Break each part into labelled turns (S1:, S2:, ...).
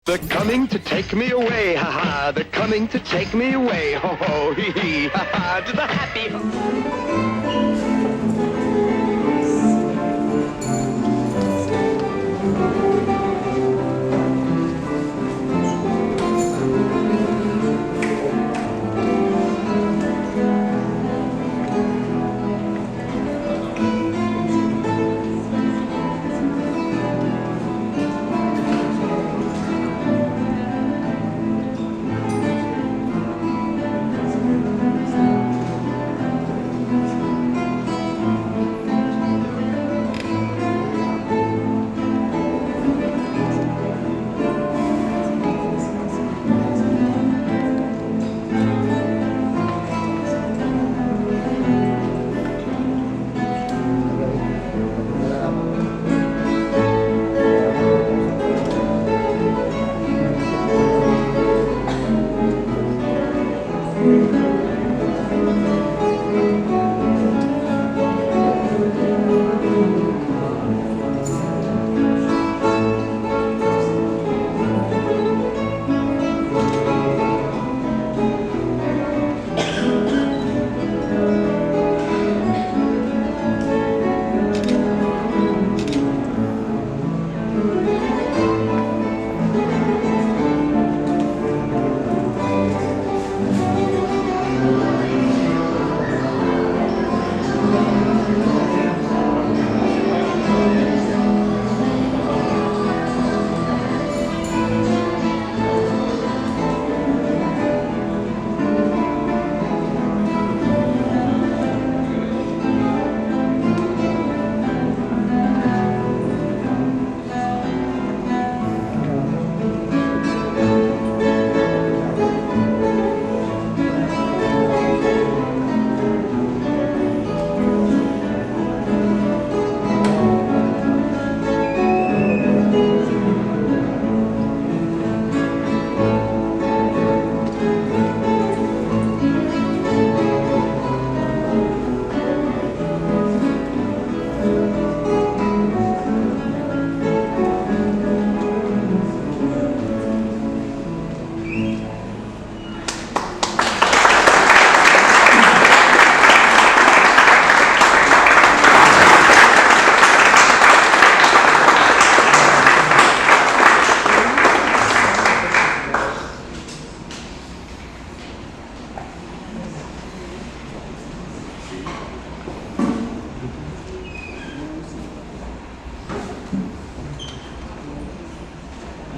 S1: They're coming to take me away, ha ha. They're coming to take me away, ho ho, hee hee, ha ha. To the happy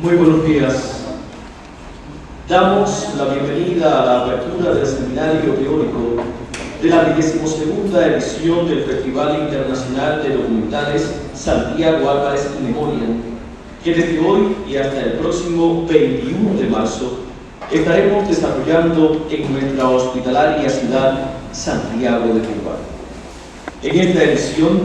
S2: Muy buenos días. Damos la bienvenida a la apertura del seminario teórico de la 22ª edición del Festival Internacional de Documentales Santiago Álvarez y Memoria, que desde hoy y hasta el próximo 21 de marzo estaremos desarrollando en nuestra hospitalaria ciudad Santiago de Cuba. En esta edición,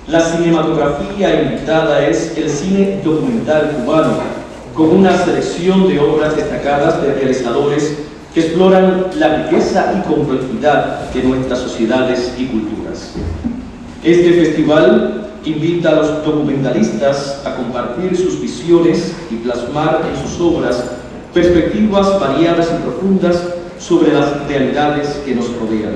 S2: la cinematografía invitada es el cine documental cubano, con una selección de obras destacadas de realizadores que exploran la riqueza y complejidad de nuestras sociedades y culturas. Este festival invita a los documentalistas a compartir sus visiones y plasmar en sus obras perspectivas variadas y profundas sobre las realidades que nos rodean.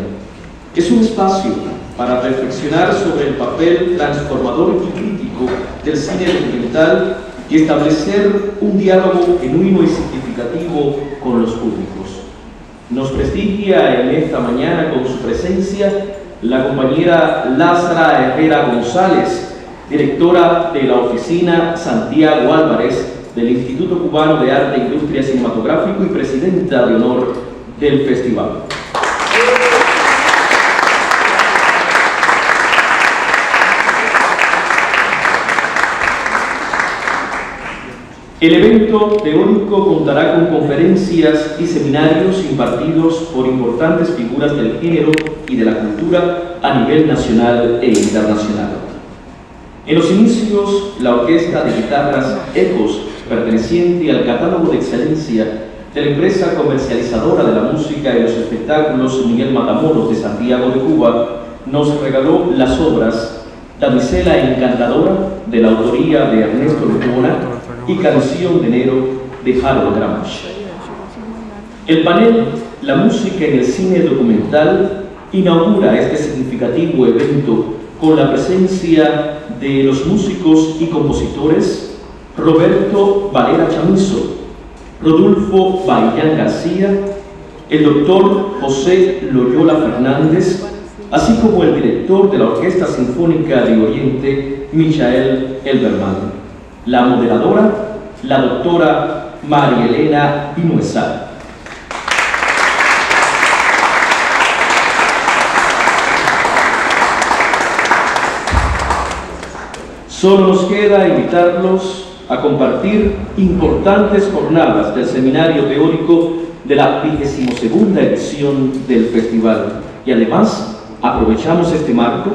S2: Es un espacio para reflexionar sobre el papel transformador y crítico del cine documental y establecer un diálogo genuino y significativo con los públicos. Nos prestigia en esta mañana con su presencia la compañera Lázara Herrera González, directora de la Oficina Santiago Álvarez del Instituto Cubano de Arte e Industria Cinematográfico y presidenta de honor del festival. El evento teórico contará con conferencias y seminarios impartidos por importantes figuras del género y de la cultura a nivel nacional e internacional. En los inicios, la orquesta de guitarras Ecos, perteneciente al catálogo de excelencia de la empresa comercializadora de la música y los espectáculos Miguel Matamoros de Santiago de Cuba, nos regaló las obras Damisela Encantadora, de la autoría de Ernesto Lepona, y Canción de Enero, de Harold Gramsci. El panel La música en el cine documental inaugura este significativo evento con la presencia de los músicos y compositores Roberto Valera Chamizo, Rodolfo Baillán García, el doctor José Loyola Fernández, así como el director de la Orquesta Sinfónica de Oriente, Michael Elberman. La moderadora, la doctora María Elena Vinuesa. Solo nos queda invitarlos a compartir importantes jornadas del seminario teórico de la 22ª edición del festival. Y además, aprovechamos este marco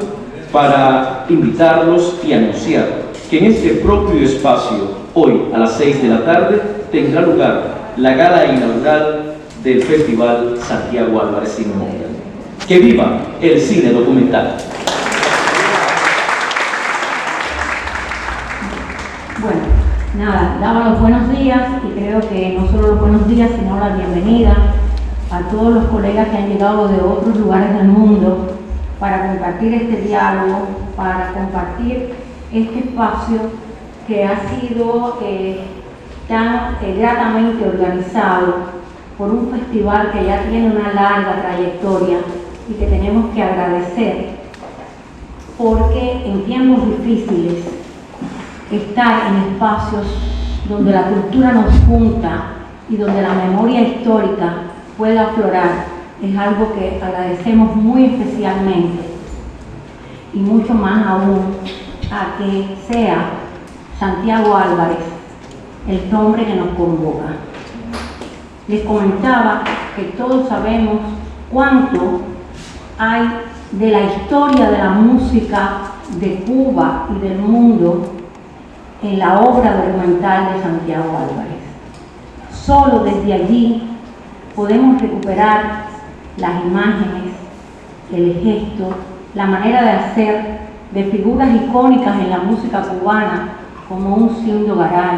S2: para invitarlos y anunciar que en este propio espacio, hoy a las 6 de la tarde, tendrá lugar la gala inaugural del Festival Santiago Álvarez in Memoriam. ¡Que viva el cine documental!
S3: Bueno, nada, daba los buenos días y creo que no solo los buenos días, sino la bienvenida a todos los colegas que han llegado de otros lugares del mundo para compartir este diálogo, para compartir este espacio que ha sido tan gratamente organizado por un festival que ya tiene una larga trayectoria y que tenemos que agradecer, porque en tiempos difíciles estar en espacios donde la cultura nos junta y donde la memoria histórica pueda aflorar es algo que agradecemos muy especialmente, y mucho más aún a que sea Santiago Álvarez el nombre que nos convoca. Les comentaba que todos sabemos cuánto hay de la historia de la música de Cuba y del mundo en la obra documental de Santiago Álvarez. Solo desde allí podemos recuperar las imágenes, el gesto, la manera de hacer de figuras icónicas en la música cubana, como un Cindo Garay,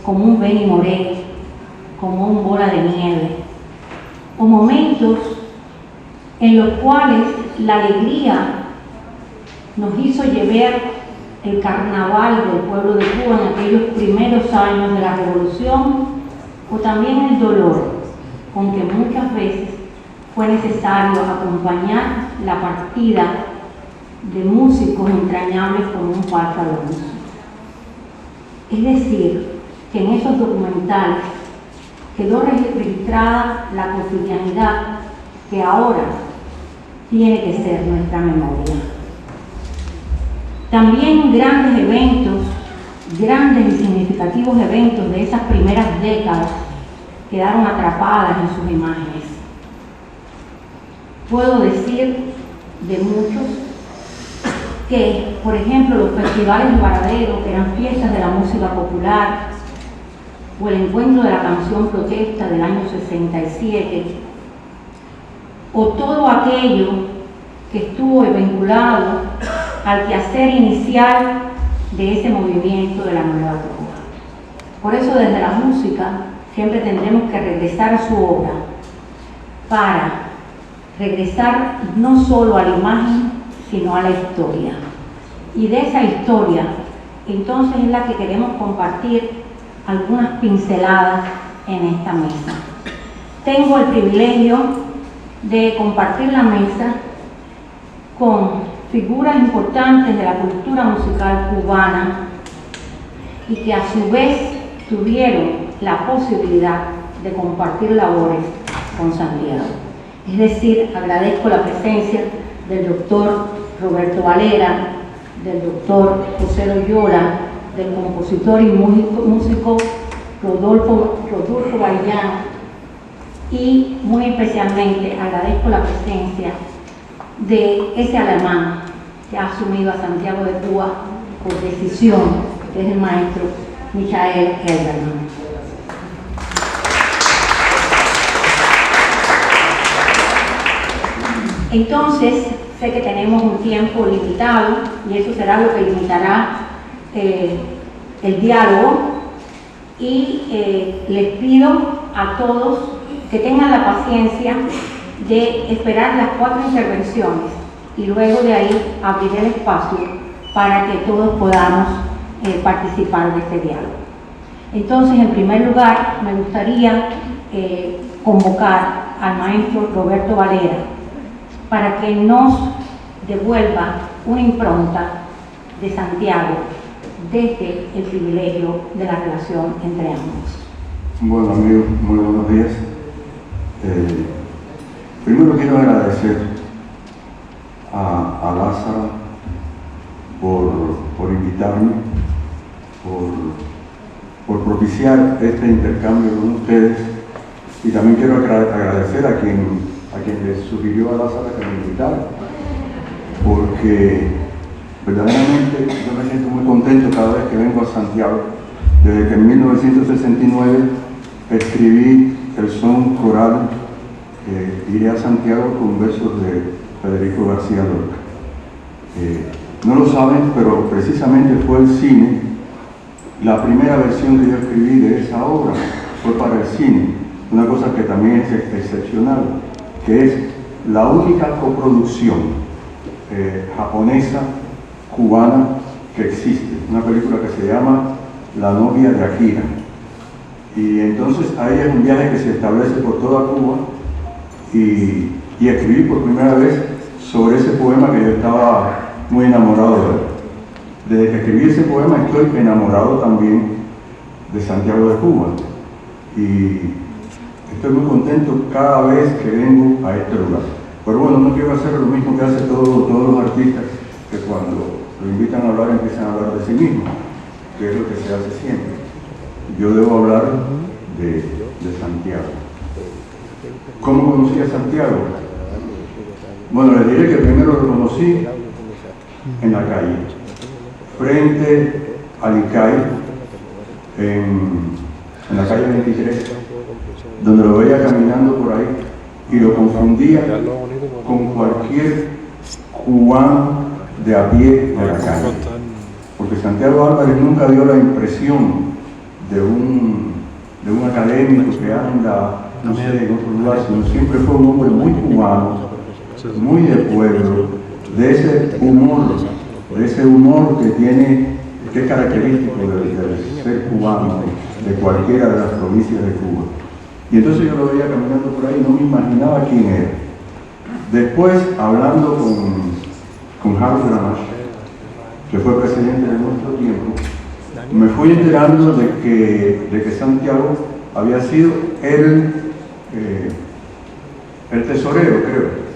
S3: como un Benny Moré, como un Bola de Nieve, o momentos en los cuales la alegría nos hizo llevar el carnaval del pueblo de Cuba en aquellos primeros años de la revolución, o también el dolor con que muchas veces fue necesario acompañar la partida de músicos entrañables como un Parque Alonso. Es decir, que en esos documentales quedó registrada la cotidianidad que ahora tiene que ser nuestra memoria. También grandes eventos, grandes y significativos eventos de esas primeras décadas quedaron atrapadas en sus imágenes. Puedo decir de muchos que, por ejemplo, los festivales de Varadero, que eran fiestas de la música popular, o el encuentro de la canción Protesta del año 67, o todo aquello que estuvo vinculado al quehacer inicial de ese movimiento de la Nueva Cuba. Por eso, desde la música siempre tendremos que regresar a su obra para regresar no solo a la imagen, sino a la historia. Y de esa historia, entonces, es la que queremos compartir algunas pinceladas en esta mesa. Tengo el privilegio de compartir la mesa con figuras importantes de la cultura musical cubana y que a su vez tuvieron la posibilidad de compartir labores con Santiago. Es decir, agradezco la presencia del doctor Roberto Valera, del doctor José Loyola, del compositor y músico Rodolfo Baillán, y muy especialmente agradezco la presencia de ese alemán que ha asumido a Santiago de Cuba por decisión, que es el maestro Michael Elberman. Entonces, sé que tenemos un tiempo limitado y eso será lo que limitará el diálogo, y les pido a todos que tengan la paciencia de esperar las 4 intervenciones y luego de ahí abrir el espacio para que todos podamos participar de este diálogo. Entonces, en primer lugar, me gustaría convocar al maestro Roberto Valera para que nos devuelva una impronta de Santiago desde el privilegio de la relación entre ambos.
S4: Bueno, amigos, muy buenos días. Primero quiero agradecer a Lázara por invitarme, por propiciar este intercambio con ustedes, y también quiero agradecer a quien le sugirió a Lázara que me invitara, porque verdaderamente yo me siento muy contento cada vez que vengo a Santiago. Desde que en 1969 escribí el son coral Iré a Santiago con versos de Federico García Lorca. No lo saben, pero precisamente fue el cine, la primera versión que yo escribí de esa obra fue para el cine, una cosa que también es excepcional, que es la única coproducción japonesa, cubana que existe, una película que se llama La novia de Akira. Y entonces ahí es un viaje que se establece por toda Cuba y escribí por primera vez sobre ese poema que yo estaba muy enamorado de él. Desde que escribí ese poema estoy enamorado también de Santiago de Cuba y estoy muy contento cada vez que vengo a este lugar. Pero bueno, no quiero hacer lo mismo que hacen todos los artistas, que cuando lo invitan a hablar empiezan a hablar de sí mismos, que es lo que se hace siempre. Yo debo hablar de Santiago. ¿Cómo conocí a Santiago? Bueno, les diré que primero lo conocí en la calle, frente al ICAI, en la calle 23, donde lo veía caminando por ahí y lo confundía con cualquier cubano de a pie de la calle, porque Santiago Álvarez nunca dio la impresión de un académico que anda, no sé, en otro lugar, sino siempre fue un hombre muy cubano, muy de pueblo, de ese humor que es característico del ser cubano, de cualquiera de las provincias de Cuba. Y entonces yo lo veía caminando por ahí y no me imaginaba quién era. Después, hablando con Harold Gramash, que fue presidente de nuestro tiempo, me fui enterando de que Santiago había sido el tesorero, creo.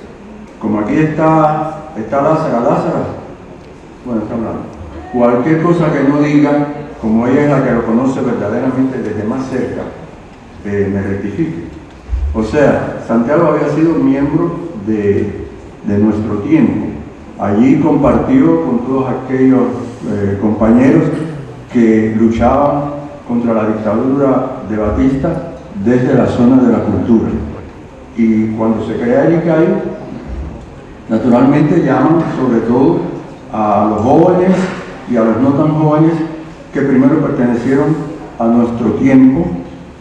S4: Como aquí está Lázara, bueno, está hablando. Cualquier cosa que no diga, como ella es la que lo conoce verdaderamente desde más cerca, me rectifique. O sea, Santiago había sido miembro de nuestro tiempo. Allí compartió con todos aquellos compañeros que luchaban contra la dictadura de Batista desde la zona de la cultura. Y cuando se crea el ICAI, naturalmente llaman sobre todo a los jóvenes y a los no tan jóvenes que primero pertenecieron a nuestro tiempo.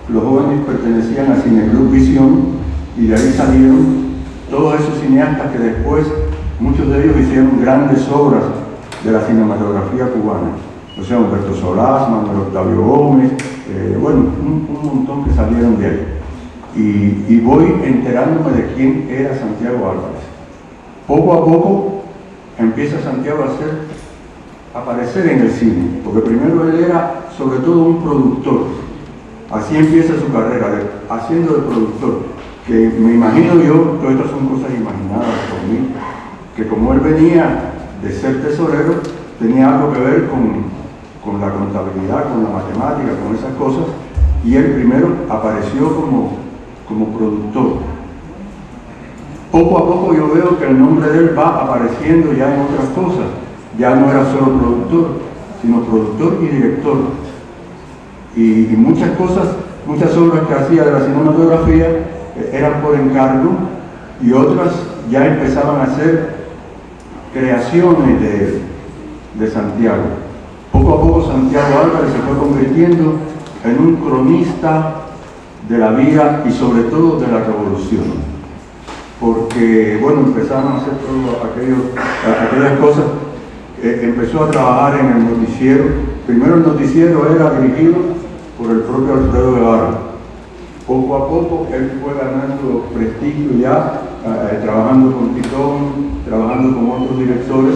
S4: Los jóvenes pertenecían a Cineclub Visión y de ahí salieron todos esos cineastas que después, muchos de ellos hicieron grandes obras de la cinematografía cubana. O sea, Humberto Solás, Manuel Octavio Gómez, bueno, un montón que salieron de ahí. Y voy enterándome de quién era Santiago Álvarez. Poco a poco empieza Santiago a aparecer en el cine, porque primero él era sobre todo un productor. Así empieza su carrera, haciendo de productor, que me imagino yo, todas estas son cosas imaginadas por mí, que como él venía de ser tesorero, tenía algo que ver con la contabilidad, con la matemática, con esas cosas, y él primero apareció como productor. Poco a poco yo veo que el nombre de él va apareciendo ya en otras cosas. Ya no era solo productor, sino productor y director. Y muchas cosas, muchas obras que hacía de la cinematografía eran por encargo y otras ya empezaban a ser creaciones de Santiago. Poco a poco Santiago Álvarez se fue convirtiendo en un cronista de la vida y sobre todo de la revolución. Porque, bueno, empezaron a hacer todas aquellas cosas. Empezó a trabajar en el noticiero. Primero el noticiero era dirigido por el propio Alfredo Guevara. Poco a poco él fue ganando prestigio ya, trabajando con Titón, trabajando con otros directores,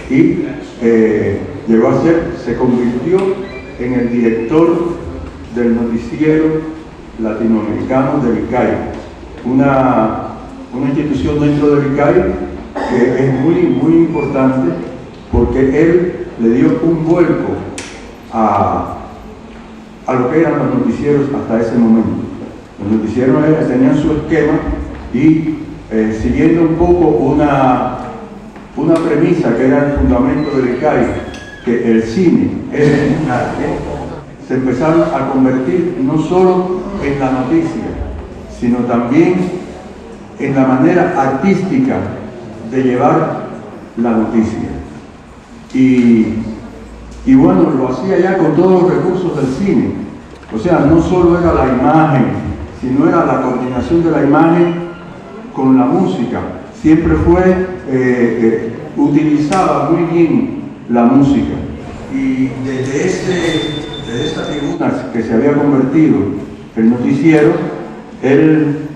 S4: y llegó a se convirtió en el director del noticiero latinoamericano del ICAI, una institución dentro del ICAI que es muy importante, porque él le dio un vuelco a lo que eran los noticieros hasta ese momento. Los noticieros tenían su esquema y siguiendo un poco una premisa que era el fundamento del ICAI, que el cine es un arte, se empezaron a convertir no solo en la noticia, sino también en la manera artística de llevar la noticia. Y bueno, lo hacía ya con todos los recursos del cine. O sea, no solo era la imagen, sino era la combinación de la imagen con la música. Siempre utilizaba muy bien la música. Y desde esta tribuna que se había convertido el noticiero, él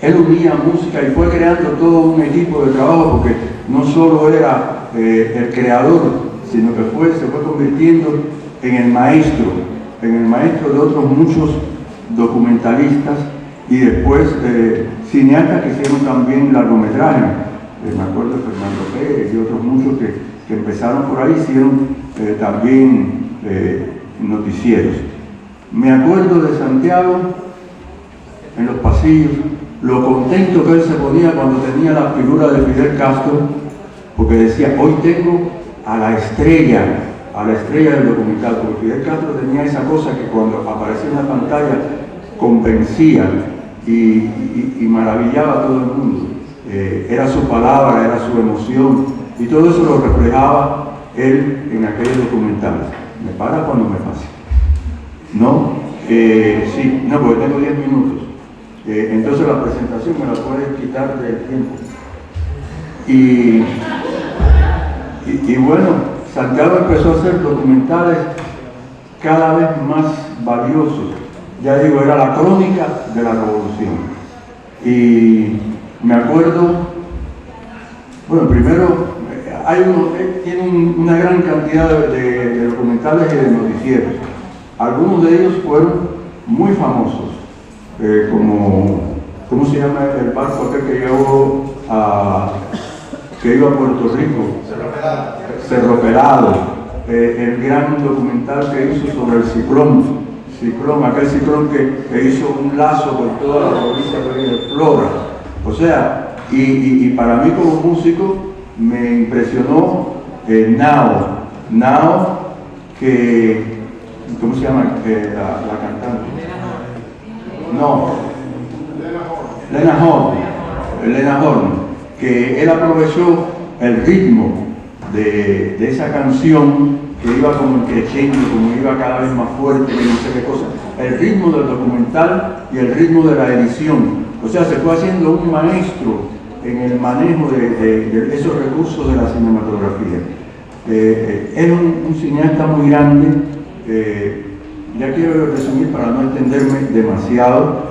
S4: unía música y fue creando todo un equipo de trabajo, porque no solo era el creador, sino que se fue convirtiendo en el maestro de otros muchos documentalistas y después cineastas que hicieron también largometrajes. Me acuerdo de Fernando Pérez y otros muchos que empezaron por ahí, hicieron también noticieros. Me acuerdo de Santiago en los pasillos, lo contento que él se ponía cuando tenía la figura de Fidel Castro, porque decía, hoy tengo a la estrella del documental, porque Fidel Castro tenía esa cosa que cuando aparecía en la pantalla convencía y maravillaba a todo el mundo. Era su palabra, era su emoción, y todo eso lo reflejaba él en aquellos documentales. ¿Me para cuando me pase? ¿No? Sí, no, porque tengo 10 minutos. Entonces la presentación me la puedes quitar del tiempo. Y bueno, Santiago empezó a hacer documentales cada vez más valiosos. Ya digo, era la crónica de la revolución. Y me acuerdo, bueno, primero, tiene una gran cantidad de documentales y de noticieros. Algunos de ellos fueron muy famosos, como, ¿cómo se llama el barco aquel que iba a Puerto Rico? Cerro Pelado. El gran documental que hizo sobre el ciclón, aquel ciclón que hizo un lazo por toda la provincia de Flora. O sea, y para mí como músico me impresionó Nao, que, ¿cómo se llama la cantante? No, Lena Horne, que él aprovechó el ritmo de esa canción que iba como creciendo, como iba cada vez más fuerte, no sé qué cosa, el ritmo del documental y el ritmo de la edición. O sea, se fue haciendo un maestro en el manejo de esos recursos de la cinematografía. Es un cineasta muy grande. Ya quiero resumir para no extenderme demasiado.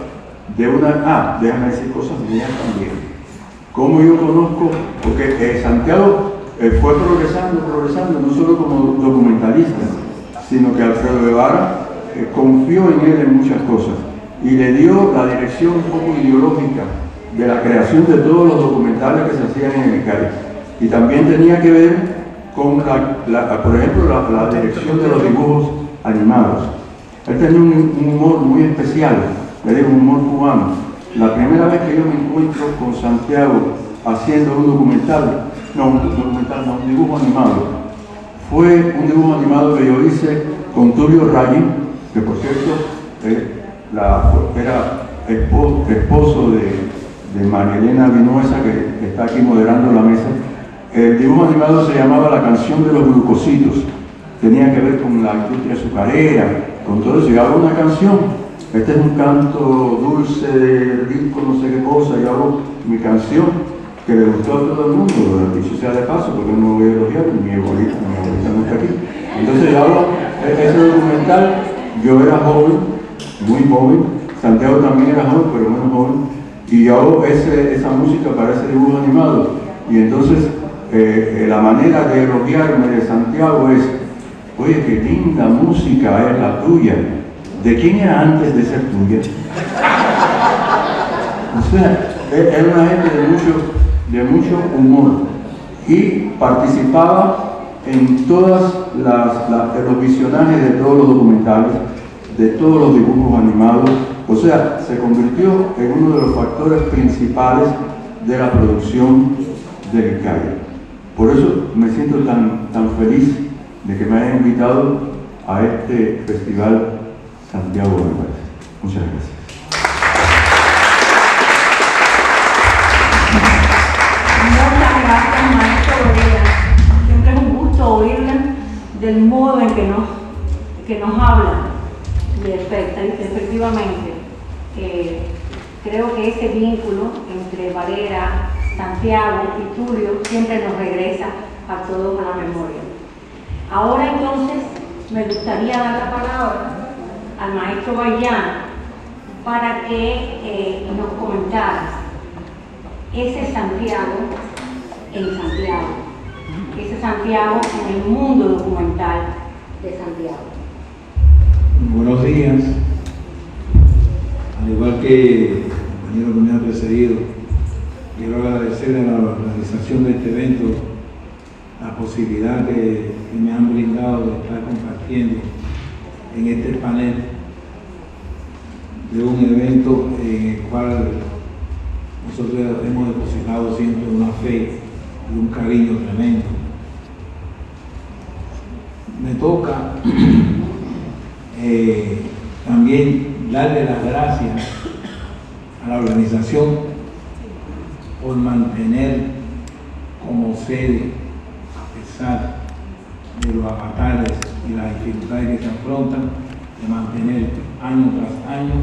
S4: Déjame decir cosas mías también. Como yo conozco, porque Santiago fue progresando, no solo como documentalista, sino que Alfredo Guevara confió en él en muchas cosas y le dio la dirección un poco ideológica de la creación de todos los documentales que se hacían en el ICAI. Y también tenía que ver con, por ejemplo, la dirección de los dibujos animados. Él tenía un humor muy especial, le digo, un humor cubano. La primera vez que yo me encuentro con Santiago haciendo un dibujo animado, fue un dibujo animado que yo hice con Tulio Raggi, que por cierto era esposo de María Elena Vinuesa, que está aquí moderando la mesa. El dibujo animado se llamaba La canción de los glucositos, tenía que ver con la industria azucarera, con todo eso. Yo hago una canción, este es un canto dulce, rico, no sé qué cosa, yo hago mi canción que le gustó a todo el mundo, dicho sea de paso, porque no me voy a elogiar, mi abuelita no está aquí. Entonces yo hago ese documental, yo era joven, muy joven, Santiago también era joven, pero menos joven, y yo hago esa música para ese dibujo animado. Y entonces la manera de elogiarme de Santiago es: oye, qué linda música es la tuya. ¿De quién era antes de ser tuya? O sea, era una gente de mucho humor y participaba en todas los visionajes de todos los documentales, de todos los dibujos animados. O sea, se convirtió en uno de los factores principales de la producción del ICAIA. Por eso me siento tan feliz de que me hayan invitado a este festival Santiago Álvarez. Muchas gracias.
S3: Muchas gracias, maestro Lorea. Siempre es un gusto oírle del modo en que nos habla. Y efectivamente, creo que ese vínculo entre Valera, Santiago y Tulio siempre nos regresa a todos a la memoria. Ahora entonces me gustaría dar la palabra al maestro Bayán para que nos comentara ese Santiago en Santiago, ese Santiago en el mundo documental de Santiago.
S5: Buenos días. Al igual que el compañero que me ha precedido, quiero agradecerle a la organización de este evento la posibilidad que me han brindado de estar compartiendo en este panel de un evento en el cual nosotros hemos depositado siempre una fe y un cariño tremendo. Me toca también darle las gracias a la organización por mantener como sede, a pesar de los avatares y las dificultades que se afrontan, de mantener año tras año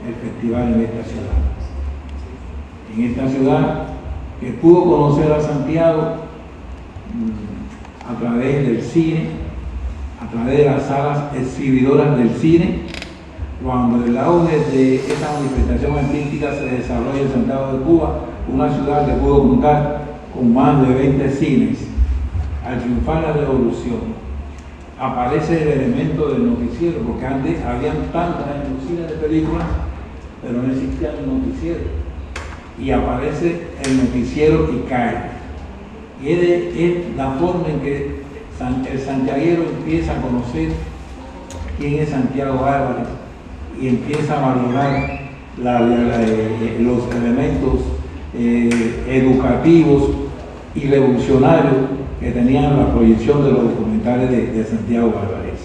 S5: el festival en esta ciudad. En esta ciudad que pudo conocer a Santiago a través del cine, a través de las salas exhibidoras del cine, cuando el auge de esta manifestación artística se desarrolla en Santiago de Cuba, una ciudad que pudo contar con más de 20 cines. Al triunfar la revolución, aparece el elemento del noticiero, porque antes habían tantas cines de películas, pero no existía el noticiero. Y aparece el noticiero y cae. Y es la forma en que el santiaguero empieza a conocer quién es Santiago Álvarez y empieza a valorar los elementos educativos y revolucionarios que tenían la proyección de los documentales de Santiago Álvarez.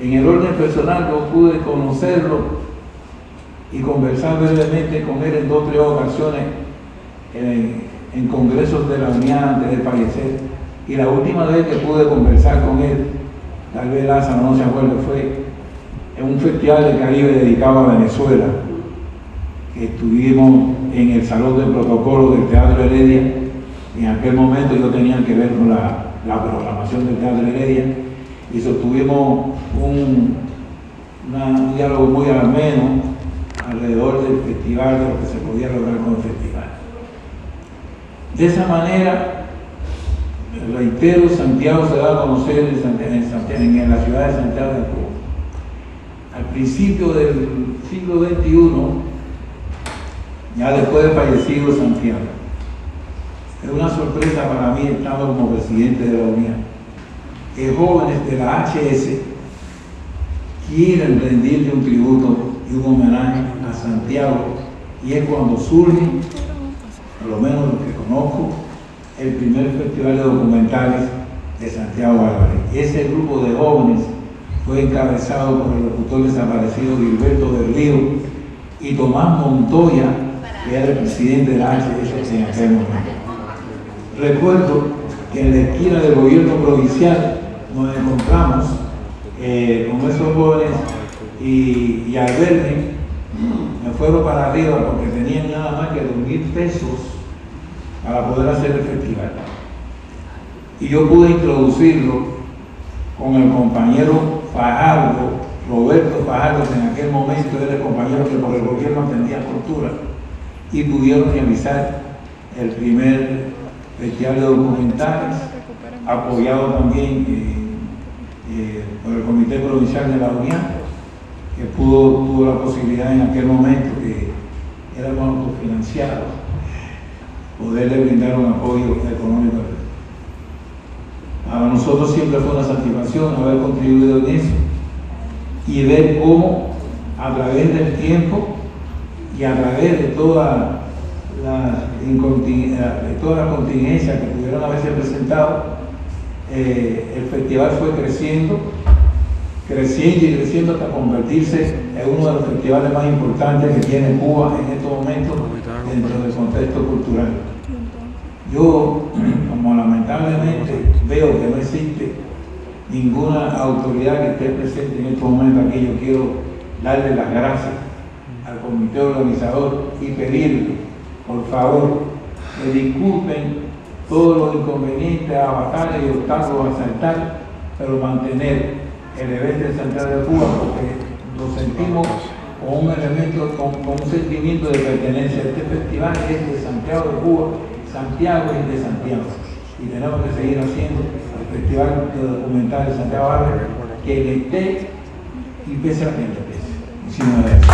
S5: En el orden personal yo pude conocerlo y conversar brevemente con él en 2 o 3 ocasiones en congresos de la UNIAD antes de fallecer, y la última vez que pude conversar con él, tal vez Lázaro no se acuerda, fue en un festival del Caribe dedicado a Venezuela, que estuvimos en el Salón de Protocolo del Teatro Heredia. En aquel momento yo tenía que ver con la programación del Teatro Heredia y sostuvimos un diálogo muy ameno alrededor del festival, de lo que se podía lograr con el festival. De esa manera, reitero, Santiago se da a conocer en la ciudad de Santiago de Cuba. Al principio del siglo XXI, ya después de fallecido Santiago, es una sorpresa para mí, estando como presidente de la UNIAD, que jóvenes de la HS quieren rendirle un tributo y un homenaje a Santiago, y es cuando surge, por lo menos lo que conozco, el primer festival de documentales de Santiago Álvarez. Ese grupo de jóvenes fue encabezado por el locutor desaparecido Gilberto del Río y Tomás Montoya, que era el presidente de la HS en aquel momento. Recuerdo que en la esquina del gobierno provincial nos encontramos con esos jóvenes y al verme me fueron para arriba porque tenían nada más que 2.000 pesos para poder hacer el festival. Y yo pude introducirlo con el compañero Fajardo, Roberto Fajardo, que en aquel momento era el compañero que por el gobierno atendía cultura, y pudieron realizar el primer festival de documentales, apoyado también por el Comité Provincial de la Unión, que tuvo la posibilidad en aquel momento, que éramos autofinanciados, poderle brindar un apoyo económico. Para nosotros siempre fue una satisfacción haber contribuido en eso y ver cómo a través del tiempo y a través de todas las contingencias que pudieron haberse presentado, el festival fue creciendo hasta convertirse en uno de los festivales más importantes que tiene Cuba en estos momentos dentro del contexto cultural. Yo, como lamentablemente veo que no existe ninguna autoridad que esté presente en estos momentos aquí, yo quiero darle las gracias al comité organizador y pedirle, por favor, que disculpen todos los inconvenientes, avatares y obstáculos a saltar, pero mantener el evento de Santiago de Cuba, porque lo sentimos con un elemento, con un sentimiento de pertenencia. Este festival es de Santiago de Cuba, Santiago es de Santiago, y tenemos que seguir haciendo el Festival de Documental de Santiago Bárbaro, que le esté y pese a quien le pese. Muchísimas gracias.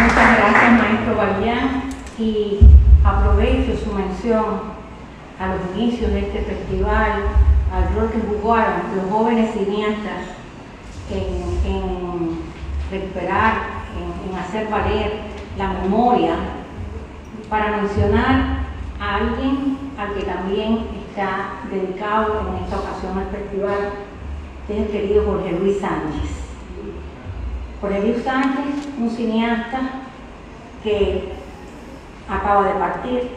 S3: Muchas gracias, maestro Balián, y aprovecho su mención a los inicios de este festival, al rol que jugaron los jóvenes cineastas en recuperar, en hacer valer la memoria, para mencionar a alguien al que también está dedicado en esta ocasión al festival, que es el querido Jorge Luis Sánchez. Jorge Luis Sánchez, un cineasta que acaba de partir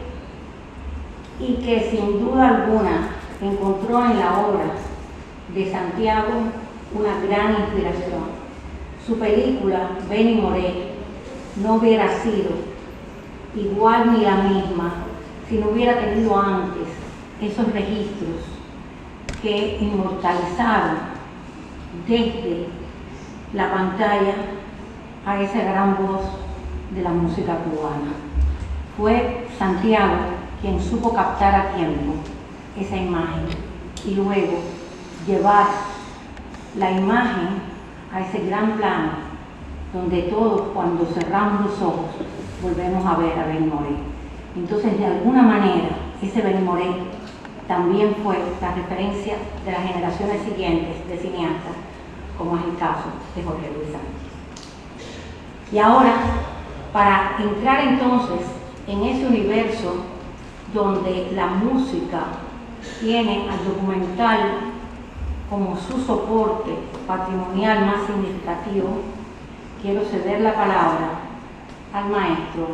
S3: y que sin duda alguna encontró en la obra de Santiago una gran inspiración. Su película, Benny Moré, no hubiera sido igual ni la misma si no hubiera tenido antes esos registros que inmortalizaron desde la pantalla a esa gran voz de la música cubana. Fue Santiago quien supo captar a tiempo esa imagen y luego llevar la imagen a ese gran plano donde todos, cuando cerramos los ojos, volvemos a ver a Benny Moré. Entonces, de alguna manera, ese Benny Moré también fue la referencia de las generaciones siguientes de cineastas, como es el caso de Jorge Luis Sánchez. Y ahora, para entrar entonces en ese universo donde la música tiene al documental como su soporte patrimonial más significativo, quiero ceder la palabra al maestro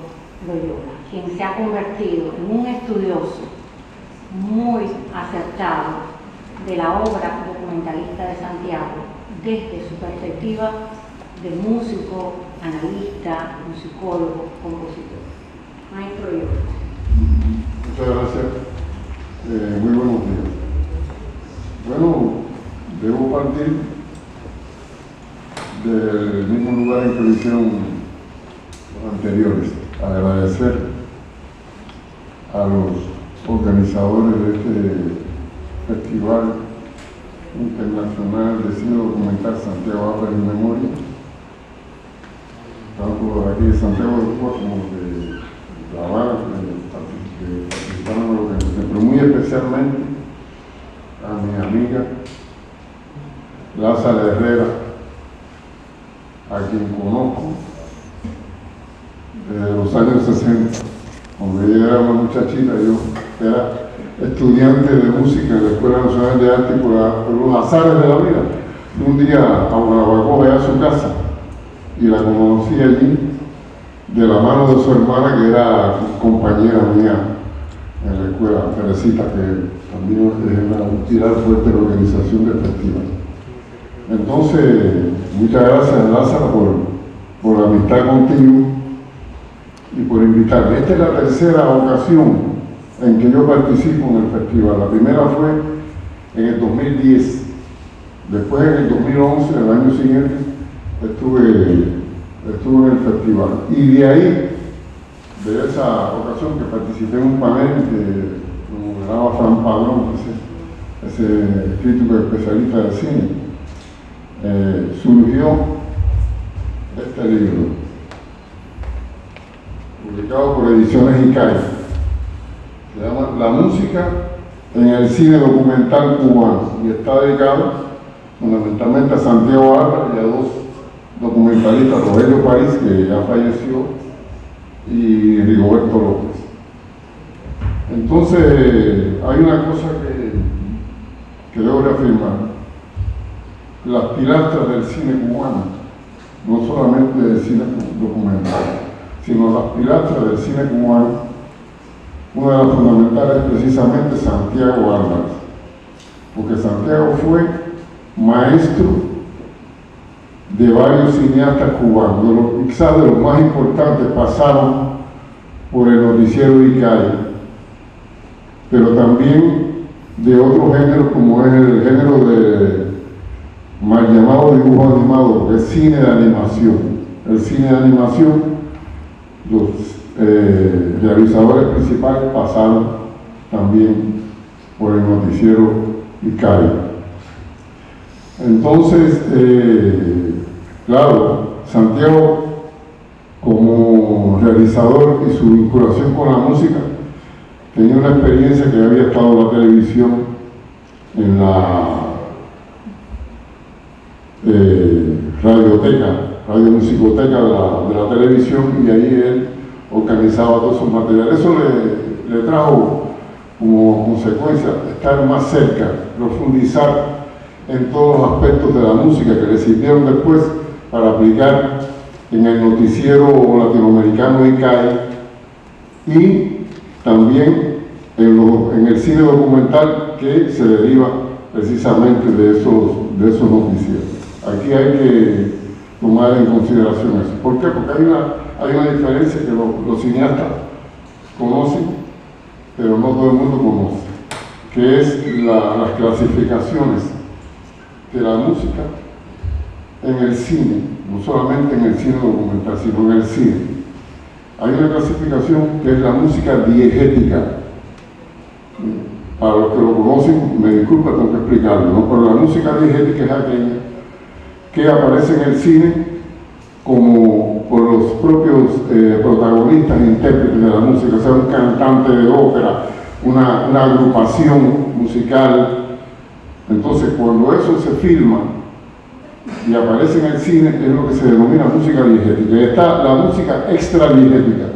S3: Loyola, quien se ha convertido en un estudioso muy acertado de la obra documentalista de Santiago desde su perspectiva de músico, analista, musicólogo, compositor. Maestro Loyola.
S6: Muchas gracias. Muy buenos días. Bueno, debo partir del mismo lugar en que lo hicieron los anteriores. Agradecer a los organizadores de este festival internacional de cine documental Santiago Bárbaro en Memoria, tanto aquí de Santiago de Cuba como de La Habana, que participaron en la organización, pero muy especialmente a mi amiga Lázara Herrera, a quien conozco desde los años 60, cuando ella era una muchachita. Yo era estudiante de música en la Escuela Nacional de Arte, y por los azares de la vida, un día a Guanabacoa, a su casa, y la conocí allí, de la mano de su hermana, que era compañera mía en la escuela, Teresita, que también es una pilar fuerte de la organización del festival. Entonces, muchas gracias, Lázaro, por la amistad contigo y por invitarme. Esta es la tercera ocasión en que yo participo en el festival. La primera fue en el 2010. Después, en el 2011, el año siguiente, estuve en el festival. Y de ahí, de esa ocasión que participé en un panel que moderaba Fran Padrón, ese crítico especialista de cine, surgió este libro, publicado por Ediciones ICAI. Se llama La música en el cine documental cubano y está dedicado fundamentalmente a Santiago Álvarez y a dos documentalistas, Rogelio París, que ya falleció, y Rigoberto López. Entonces, hay una cosa que debo reafirmar. Las pilastras del cine cubano, no solamente del cine documental, sino las pilastras del cine cubano, una de las fundamentales es precisamente Santiago Álvarez, porque Santiago fue maestro de varios cineastas cubanos, quizás de los más importantes pasaron por el noticiero ICAI, pero también de otros géneros como es el género de mal llamado dibujo animado, porque es cine de animación. El cine de animación, los realizadores principales pasaron también por el noticiero ICAI. Entonces, claro, Santiago como realizador y su vinculación con la música tenía una experiencia que había estado en la televisión, en la radiomusicoteca de la televisión, y ahí él organizaba todos sus materiales. Eso le trajo como consecuencia estar más cerca, profundizar en todos los aspectos de la música que le sirvieron después para aplicar en el noticiero latinoamericano ICAI y también en el cine documental que se deriva precisamente de esos noticieros. Aquí hay que tomar en consideración eso. ¿Por qué? Porque hay una diferencia que los cineastas conocen, pero no todo el mundo conoce, que es las clasificaciones de la música en el cine, no solamente en el cine documental, sino en el cine. Hay una clasificación que es la música diegética. Para los que lo conocen, me disculpa, tengo que explicarlo, ¿no? Pero la música diegética es aquella que aparece en el cine como por los propios protagonistas e intérpretes de la música, o sea, un cantante de ópera, una agrupación musical. Entonces, cuando eso se filma y aparece en el cine, es lo que se denomina música diegética. Y está la música extradiegética,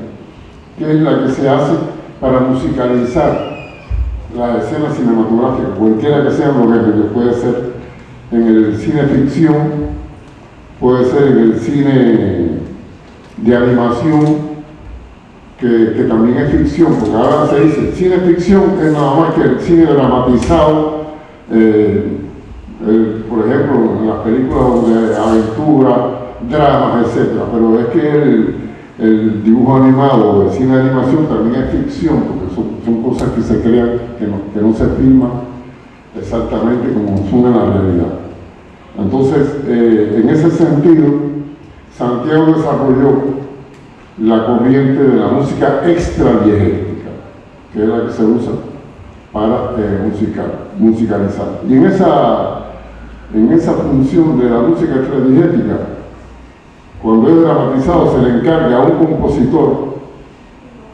S6: que es la que se hace para musicalizar la escena cinematográfica, cualquiera que sean los géneros. Puede ser en el cine ficción, puede ser en el cine de animación, que también es ficción, porque ahora se dice cine ficción es nada más que el cine dramatizado. Por ejemplo, en las películas de aventura, dramas, etc. Pero es que el dibujo animado o el cine de animación también es ficción, porque son cosas que se crean, que no se filman exactamente como son en la realidad. Entonces, en ese sentido, Santiago desarrolló la corriente de la música extradiegética, que es la que se usa para musicalizar. Y en esa función de la música extradiegética, cuando es dramatizado, se le encarga a un compositor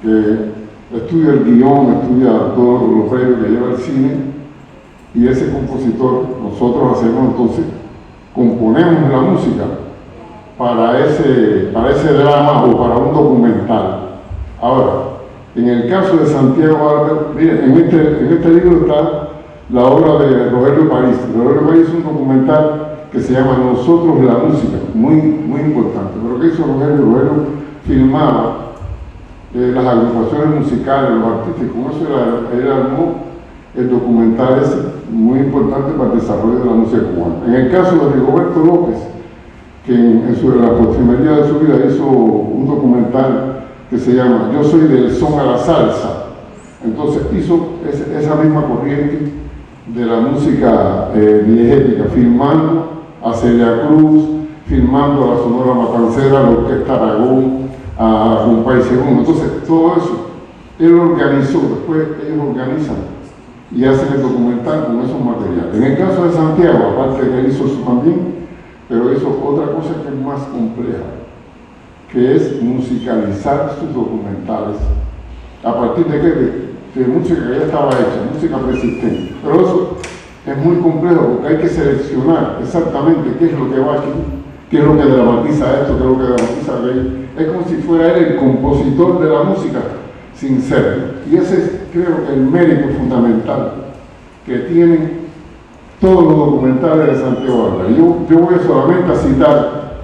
S6: que estudia el guión, estudia todos los premios que lleva el cine, y ese compositor, nosotros hacemos entonces, componemos la música para ese drama o para un documental. Ahora, en el caso de Santiago Álvarez, miren, en este libro está la obra de Rogelio París. Rogelio París es un documental que se llama Nosotros la música, muy, muy importante. Pero ¿qué hizo Rogelio? Rogelio filmaba las agrupaciones musicales, los artistas, y con eso él armó el documental ese, muy importante para el desarrollo de la música cubana. En el caso de Rigoberto López, que en la postrimería de su vida hizo un documental que se llama Yo soy del son a la salsa. Entonces hizo esa misma corriente de la música diegética, filmando a Celia Cruz, filmando a la Sonora Matancera, a la Orquesta Aragón, a Compay Segundo. Entonces todo eso él lo organizó, después ellos organizan y hacen el documental con esos materiales. En el caso de Santiago, aparte de que él hizo eso también, pero hizo otra cosa que es más compleja, que es musicalizar sus documentales a partir de música que ya estaba hecha, música persistente. Pero eso es muy complejo porque hay que seleccionar exactamente qué es lo que va aquí, qué es lo que dramatiza esto, qué es lo que dramatiza aquello. Es como si fuera él el compositor de la música sin serlo. Y ese es, creo que, el mérito fundamental que tienen todos los documentales de Santiago Álvarez. Yo voy solamente a citar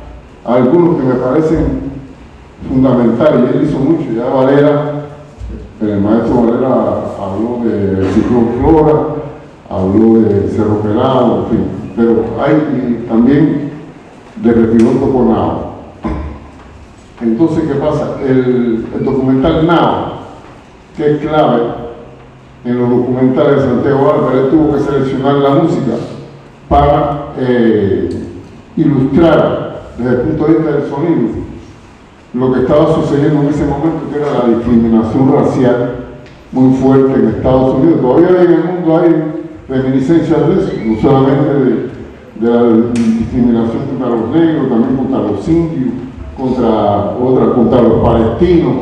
S6: algunos que me parecen fundamentales, y él hizo mucho. Ya Valera, el maestro Valera habló de Ciclón Flora, habló de Cerro Pelado, en fin, pero hay también de Repiloto Conao. Entonces, ¿qué pasa? El documental Nao, que es clave en los documentales de Santiago Álvarez, tuvo que seleccionar la música para ilustrar desde el punto de vista del sonido lo que estaba sucediendo en ese momento, que era la discriminación racial muy fuerte en Estados Unidos. Todavía en el mundo hay reminiscencias de eso, no solamente de la discriminación contra los negros, también contra los indios, contra los palestinos,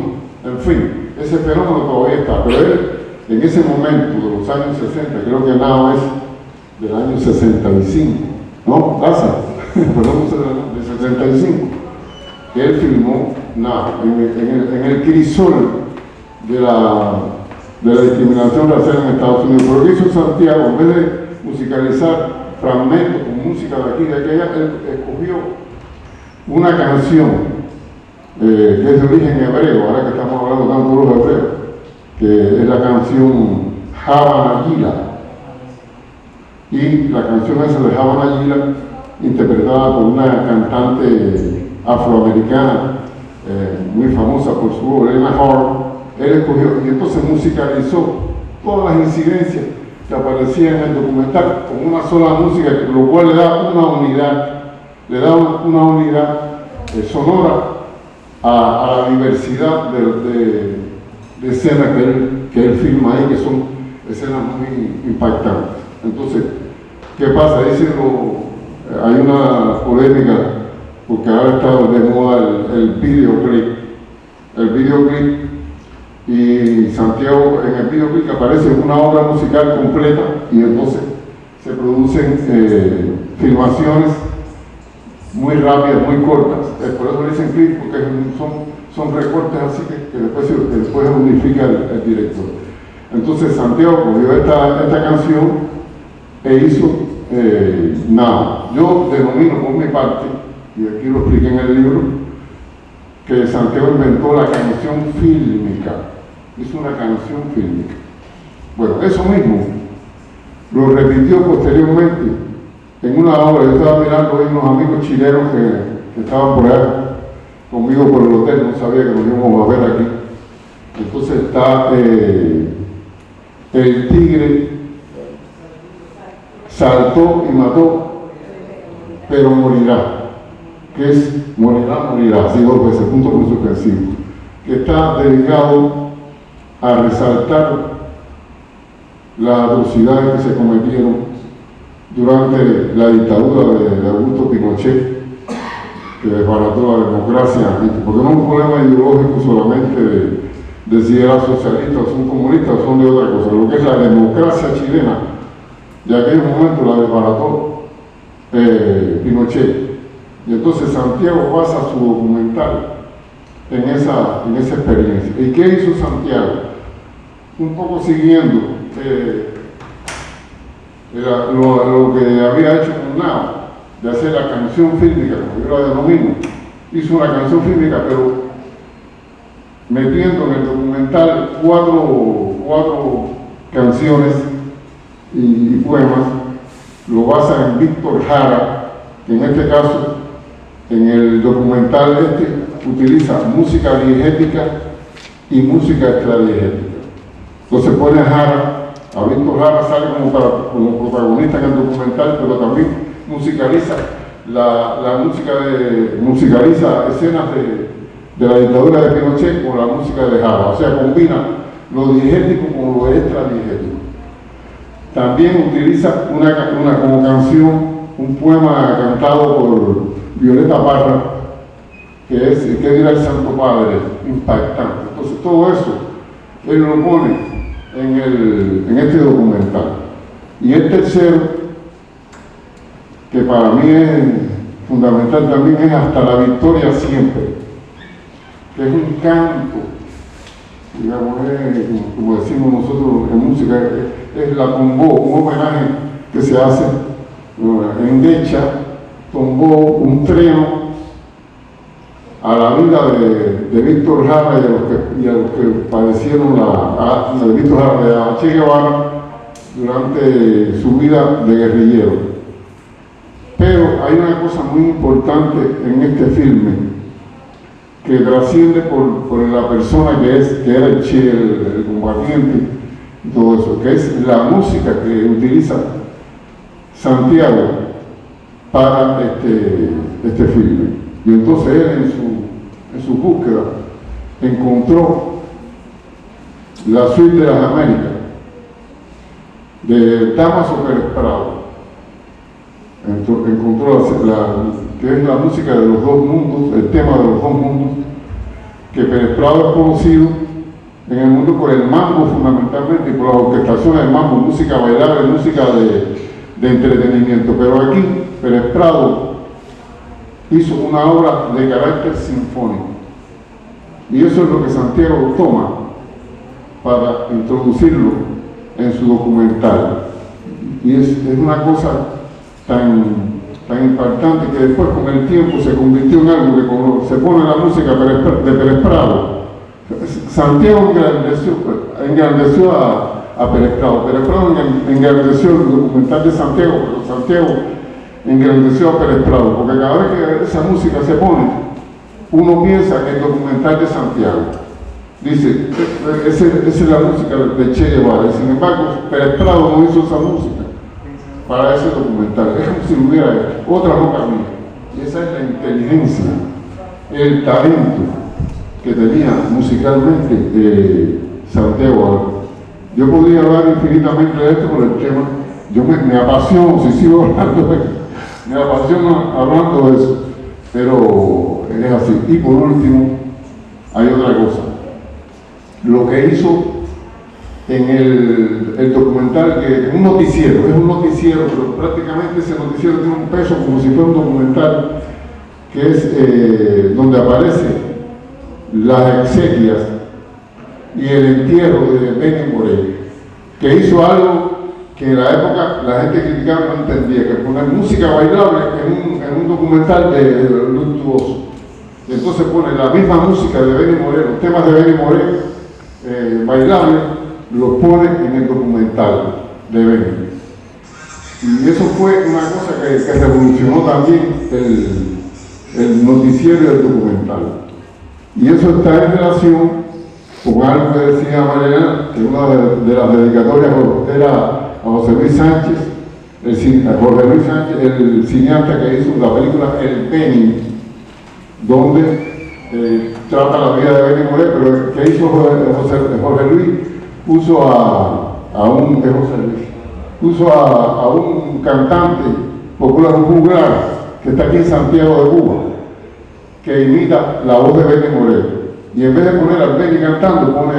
S6: en fin, ese fenómeno todavía está. Pero él, en ese momento de los años 60, creo que nada es del año 65, ¿no? Gracias, perdón, de 65, que él filmó nada, en el crisol de la discriminación racial en Estados Unidos. Pero ¿qué hizo Santiago? En vez de musicalizar fragmentos con música de aquí y de aquella, él escogió una canción que es de origen hebreo, ahora que estamos hablando tanto de los hebreos, que es la canción Havana Gila. Y la canción esa de Havana Gila, interpretada por una cantante afroamericana muy famosa por su voz, Lena Horne, él escogió y entonces musicalizó todas las incidencias que aparecían en el documental con una sola música, lo cual le da una unidad sonora a la diversidad de escenas que él filma ahí, que son escenas muy impactantes. Entonces, ¿qué pasa? Hay una polémica porque ahora está de moda el videoclip. Y Santiago, en el videoclip aparece una obra musical completa y entonces se producen filmaciones muy rápidas, muy cortas. Por eso le dicen clip, porque son recortes así que después se unifica el director. Entonces Santiago cogió esta canción e hizo nada. Yo denomino por mi parte, y aquí lo expliqué en el libro, que Santiago inventó la canción fílmica. Hizo una canción fílmica. Bueno, eso mismo lo repitió posteriormente en una obra. Yo estaba mirando ahí unos amigos chilenos que estaban por allá conmigo por el hotel, no sabía que nos íbamos a ver aquí. Entonces está el tigre saltó y mató, pero morirá. Que es morirá, así dos veces, punto con suspensivo, que está dedicado a resaltar las atrocidades que se cometieron durante la dictadura de Augusto Pinochet, que desbarató la democracia, porque no es un problema ideológico solamente de si eran socialistas o son comunistas o son de otra cosa, lo que es la democracia chilena, de aquel momento la desbarató Pinochet. Y entonces Santiago basa su documental en esa experiencia. ¿Y qué hizo Santiago? Un poco siguiendo lo que había hecho con Nao, de hacer la canción fílmica, como yo la denomino. Hizo una canción fílmica, pero metiendo en el documental cuatro canciones y poemas. Lo basa en Víctor Jara, que en este caso, en el documental utiliza música diegética y música extradiegética. Entonces pone a Víctor Jara sale como protagonista en el documental, pero también musicaliza musicaliza escenas de la dictadura de Pinochet con la música de Jara, o sea, combina lo diegético con lo extradiegético. También utiliza como canción un poema cantado por Violeta Parra, que es ¿Qué dirá el Santo Padre? Impactante. Entonces todo eso él lo pone en este documental. Y el tercero, que para mí es fundamental también, es Hasta la Victoria Siempre, que es un canto, digamos, como decimos nosotros en música, es la tombó, un homenaje que se hace en Decha, tombó un treno a la vida de Víctor Jara y a los que padecieron de Víctor Jara, de Che Guevara durante su vida de guerrillero. Pero hay una cosa muy importante en este filme que trasciende por la persona que era el Che, el combatiente y todo eso, que es la música que utiliza Santiago para este filme. Y entonces él en su búsqueda encontró la suite de las Américas de Dámaso Pérez Prado. Encontró que es la música de los dos mundos, el tema de los dos mundos, que Pérez Prado es conocido en el mundo por el mambo fundamentalmente y por las orquestaciones del mambo, música bailable, música de entretenimiento. Pero aquí Pérez Prado hizo una obra de carácter sinfónico. Y eso es lo que Santiago toma para introducirlo en su documental. Y es una cosa tan impactante que después con el tiempo se convirtió en algo que cuando se pone la música de Pérez Prado, Santiago engrandeció a Pérez Prado. Pérez Prado engrandeció el documental de Santiago, pero Santiago engrandeció a Pérez Prado, porque cada vez que esa música se pone, uno piensa que el documental de Santiago. Dice, esa es la música de Che Guevara, y sin embargo, Pérez Prado no hizo esa música para ese documental. Es como si lo hubiera hecho, otra boca mía. Y esa es la inteligencia, el talento que tenía musicalmente Santiago. Yo podría hablar infinitamente de esto por el tema. Yo me apasiono, si sigo hablando de esto, me apasiona hablando de eso, pero es así. Y por último, hay otra cosa. Lo que hizo en el documental, que es un noticiero, pero prácticamente ese noticiero tiene un peso como si fuera un documental, que es donde aparecen las exequias y el entierro de Benny Moré, que hizo algo que en la época la gente criticaba no entendía, que poner música bailable en un documental de luctuoso. Y entonces pone la misma música de Benny Moré, los temas de Benny Moré bailables, los pone en el documental de Benny. Y eso fue una cosa que revolucionó también el noticiero y el documental. Y eso está en relación con algo que decía Mariana, que una de las dedicatorias era a José Luis Sánchez, el cineasta que hizo la película El Benny, donde trata la vida de Benny Moré, pero que hizo Jorge Luis, puso a un cantante popular, un juglar, que está aquí en Santiago de Cuba, que imita la voz de Benny Moré. Y en vez de poner al Benny cantando, pone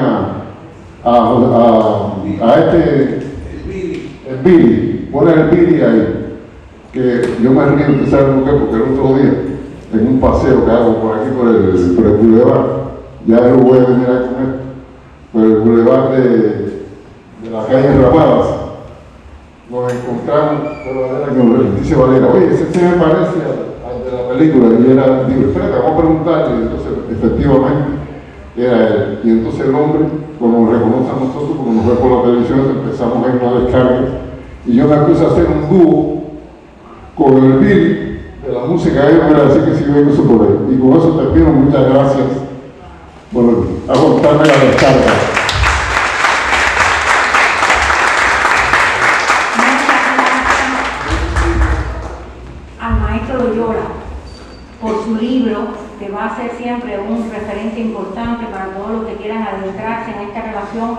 S6: el Billy, pone el Billy ahí. Que yo me río, ¿tú sabes por qué? Porque el otro día, en un paseo que hago por aquí, por el Boulevard, ya lo voy a venir a comer, por el Boulevard de la calle Ramadas, nos encontramos, dice Valera, oye, ese se me parece al de la película, y era, digo, espérate, vamos a preguntarle. Entonces, efectivamente, era él. Y entonces el hombre, cuando nos reconoce a nosotros, porque nos ve por la televisión, empezamos a ir una descarga. Y yo me puse a hacer un dúo con el Billy de la música de él, así que sí vengo eso por ahí. Y con eso termino, muchas gracias por aguantarme la descarga.
S3: Al maestro Loyola por su libro, que va a ser siempre un referente importante para todos los que quieran adentrarse en esta relación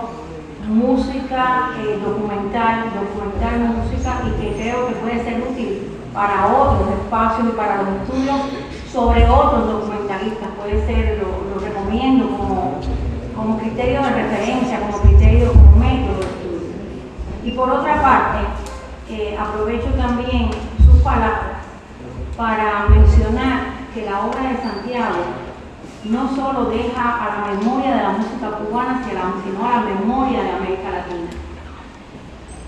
S3: música, documental, música, y que creo que puede ser útil para otros espacios y para los estudios sobre otros documentalistas. Puede ser, lo recomiendo como criterio de referencia, como criterio, como método de estudio. Y por otra parte, aprovecho también sus palabras para mencionar que la obra de Santiago no solo deja a la memoria de la música cubana, sino a la memoria de América Latina.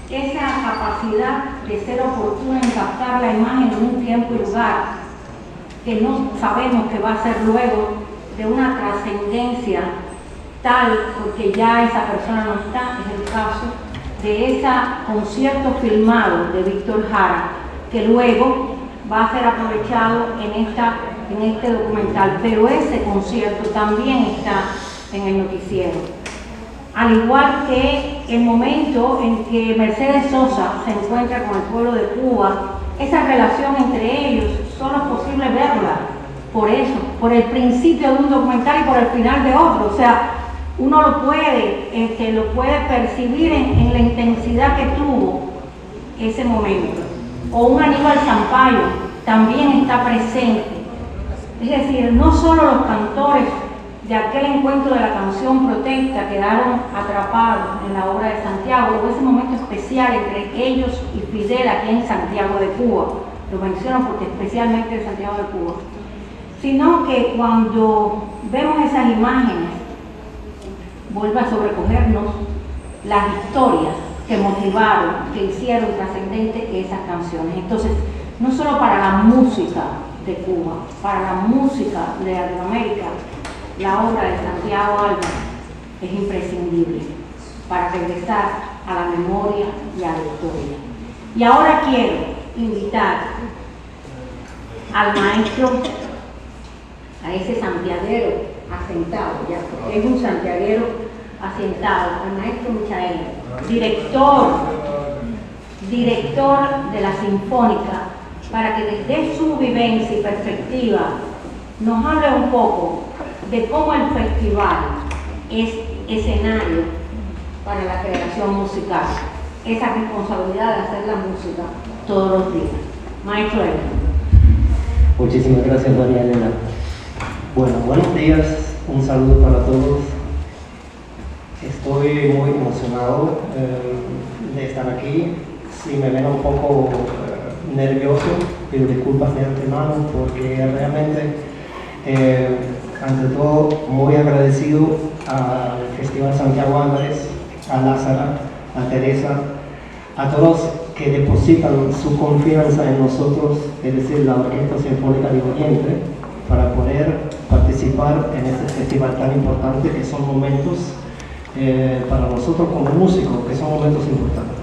S3: Esa capacidad de ser oportuna en captar la imagen en un tiempo y lugar que no sabemos que va a ser luego de una trascendencia tal, porque ya esa persona no está, es el caso de ese concierto filmado de Víctor Jara, que luego va a ser aprovechado en este documental, pero ese concierto también está en el noticiero. Al igual que el momento en que Mercedes Sosa se encuentra con el pueblo de Cuba, esa relación entre ellos solo es posible verla por eso, por el principio de un documental y por el final de otro. O sea, uno lo puede percibir en la intensidad que tuvo ese momento. O un Aníbal Sampaio también está presente. Es decir, no solo los cantores de aquel encuentro de la canción Protesta quedaron atrapados en la obra de Santiago, hubo ese momento especial entre ellos y Fidel aquí en Santiago de Cuba, lo menciono porque especialmente de Santiago de Cuba, sino que cuando vemos esas imágenes, vuelve a sobrecogernos las historias que motivaron, que hicieron trascendente esas canciones. Entonces, no solo para la música de Cuba, para la música de Latinoamérica, la obra de Santiago Álvarez es imprescindible para regresar a la memoria y a la historia. Y ahora quiero invitar al maestro, a ese santiaguero asentado, ya, porque es un santiaguero asentado, al maestro Michael, director de la Sinfónica, para que desde su vivencia y perspectiva nos hable un poco de cómo el festival es escenario para la creación musical, esa responsabilidad de hacer la música todos los días. Maestro Elena.
S7: Muchísimas gracias, María Elena. Bueno, buenos días, un saludo para todos. Estoy muy emocionado de estar aquí. Si me ven un poco nervioso, pido disculpas de antemano porque realmente, ante todo, muy agradecido al Festival Santiago Álvarez, a Lázara, a Teresa, a todos que depositan su confianza en nosotros, es decir, la Orquesta Sinfónica de Oriente, para poder participar en este festival tan importante, que son momentos para nosotros como músicos, que son momentos importantes.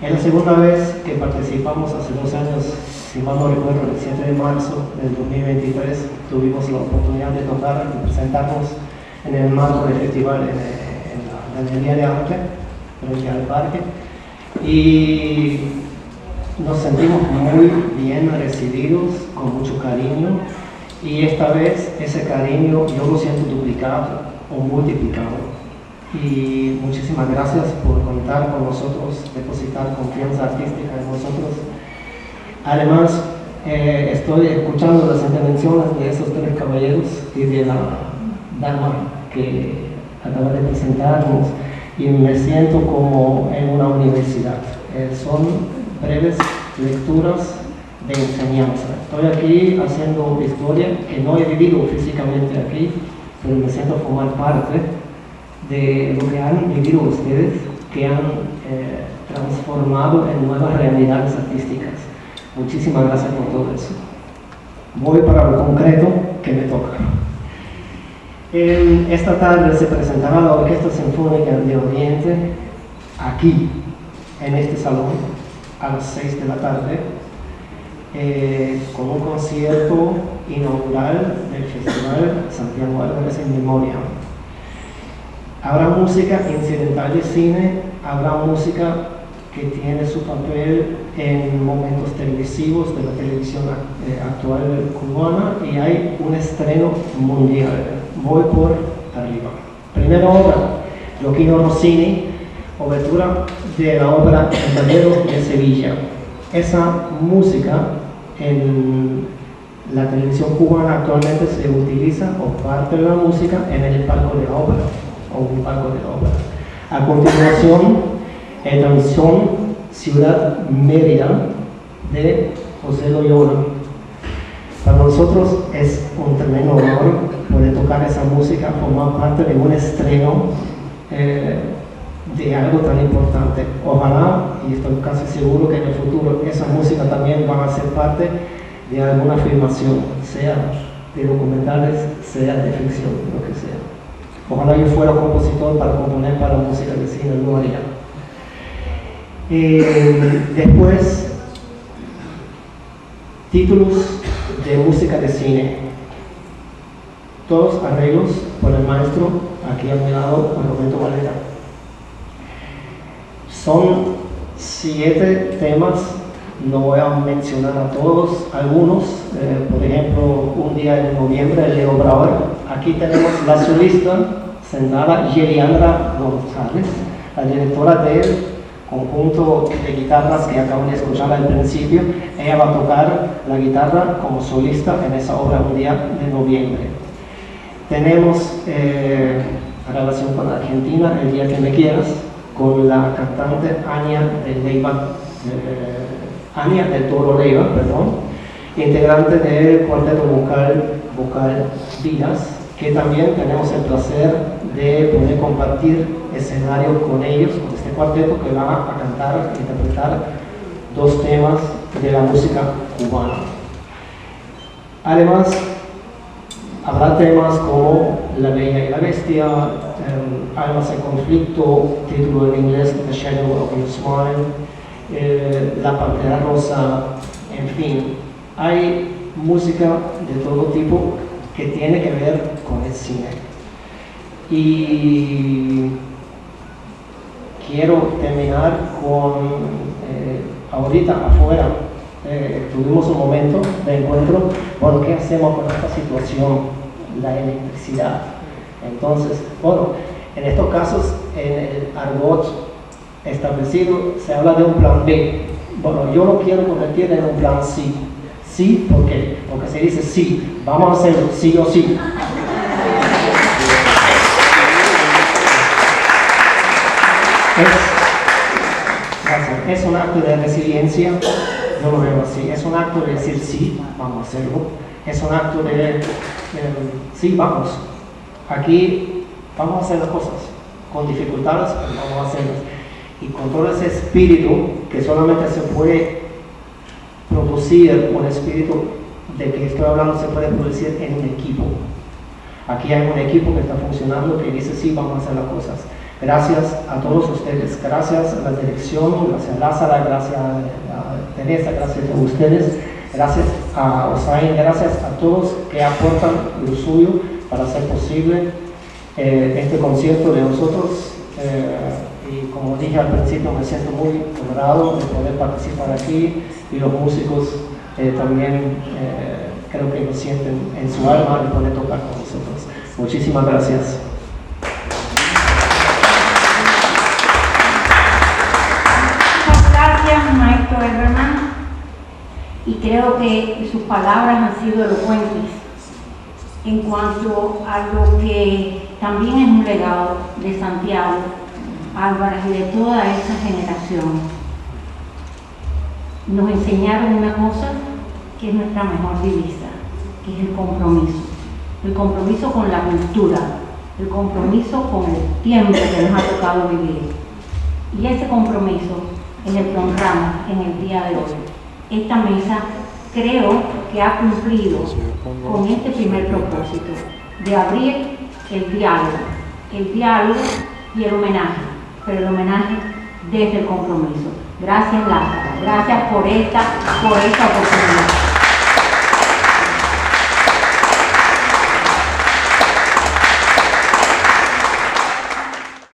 S7: Es la segunda vez que participamos. Hace 2 años, si mal no recuerdo, el 7 de marzo del 2023, tuvimos la oportunidad de tocar y presentarnos en el marco del festival en la Galería de Arte, frente al parque, y nos sentimos muy bien recibidos, con mucho cariño, y esta vez ese cariño yo lo siento duplicado o multiplicado. Y muchísimas gracias por contar con nosotros, depositar confianza artística en nosotros. Además, estoy escuchando las intervenciones de esos 3 caballeros y de la dama que acaba de presentarnos, y me siento como en una universidad. Son breves lecturas de enseñanza. Estoy aquí haciendo historia, que no he vivido físicamente aquí, pero me siento formar parte de lo que han vivido ustedes, que han transformado en nuevas realidades artísticas. Muchísimas gracias por todo eso. Voy para lo concreto que me toca. Esta tarde se presentará la Orquesta Sinfónica de Oriente aquí, en este salón, a las 6 de la tarde, con un concierto inaugural del Festival Santiago Álvarez en Memoria. Habrá música incidental de cine, habrá música que tiene su papel en momentos televisivos de la televisión actual cubana, y hay un estreno mundial. Voy por arriba. Primera obra, Gioachino Rossini, obertura de la ópera El Barbero de Sevilla. Esa música en la televisión cubana actualmente se utiliza, o parte de la música, en el palco de la ópera, o un palco de la ópera. A continuación, el danzón Ciudad Mérida de José Loyola. Para nosotros es un tremendo honor poder tocar esa música, formar parte de un estreno de algo tan importante. Ojalá, y estoy casi seguro que en el futuro esa música también va a ser parte de alguna filmación, sea de documentales, sea de ficción, lo que sea. Ojalá yo fuera compositor para componer para música de cine, lo haría. Después, títulos de música de cine, todos arreglos por el maestro aquí a mi lado, Roberto Valera. Son 7 temas, no voy a mencionar a todos, algunos, por ejemplo, un día de noviembre, Leo Brauer. Aquí tenemos la solista sentada, Yeliandra González, la directora del conjunto de guitarras que acaban de escuchar al principio. Ella va a tocar la guitarra como solista en esa obra un día de noviembre. Tenemos relación con Argentina, El día que me quieras, con la cantante Ania del Toro Leiva, integrante del cuarteto vocal Vidas, que también tenemos el placer de poder compartir escenario con ellos, con este cuarteto que va a cantar e interpretar 2 temas de la música cubana. Además, habrá temas como La Bella y la Bestia, Almas en Conflicto, título en inglés The Shadow of Your Smile, La Pantera Rosa, en fin. Hay música de todo tipo que tiene que ver con el cine. Y quiero terminar con, ahorita afuera, tuvimos un momento de encuentro. Bueno, ¿qué hacemos con esta situación? La electricidad. Entonces, bueno, en estos casos, en el argot establecido, se habla de un plan B. Bueno, yo lo quiero convertir en un plan C. ¿Sí? ¿Por qué? Porque se dice sí, vamos a hacerlo, sí o sí. Es un acto de resiliencia, yo lo veo así. Es un acto de decir sí, vamos a hacerlo. Es un acto de sí, vamos. Aquí vamos a hacer las cosas. Con dificultades, pero vamos a hacerlas. Y con todo ese espíritu que solamente se puede producir, un espíritu de que estoy hablando se puede producir en un equipo. Aquí hay un equipo que está funcionando, que dice sí, vamos a hacer las cosas. Gracias a todos ustedes, gracias a la dirección, gracias a Lázara, gracias a Teresa, gracias a ustedes, gracias a Osain, gracias a todos que aportan lo suyo para hacer posible este concierto de nosotros. Y como dije al principio, me siento muy honrado de poder participar aquí, y los músicos también creo que lo sienten en su alma de poder tocar con nosotros. Muchísimas gracias.
S3: Muchas gracias, maestro Herman, y creo que sus palabras han sido elocuentes en cuanto a lo que también es un legado de Santiago Álvarez y de toda esa generación. Nos enseñaron una cosa que es nuestra mejor divisa, que es el compromiso con la cultura, el compromiso con el tiempo que nos ha tocado vivir. Y ese compromiso es el que honramos en el día de hoy. Esta mesa creo que ha cumplido con este primer propósito de abrir el diálogo y el homenaje, pero el homenaje desde el compromiso. Gracias, Lázara, gracias por esta oportunidad.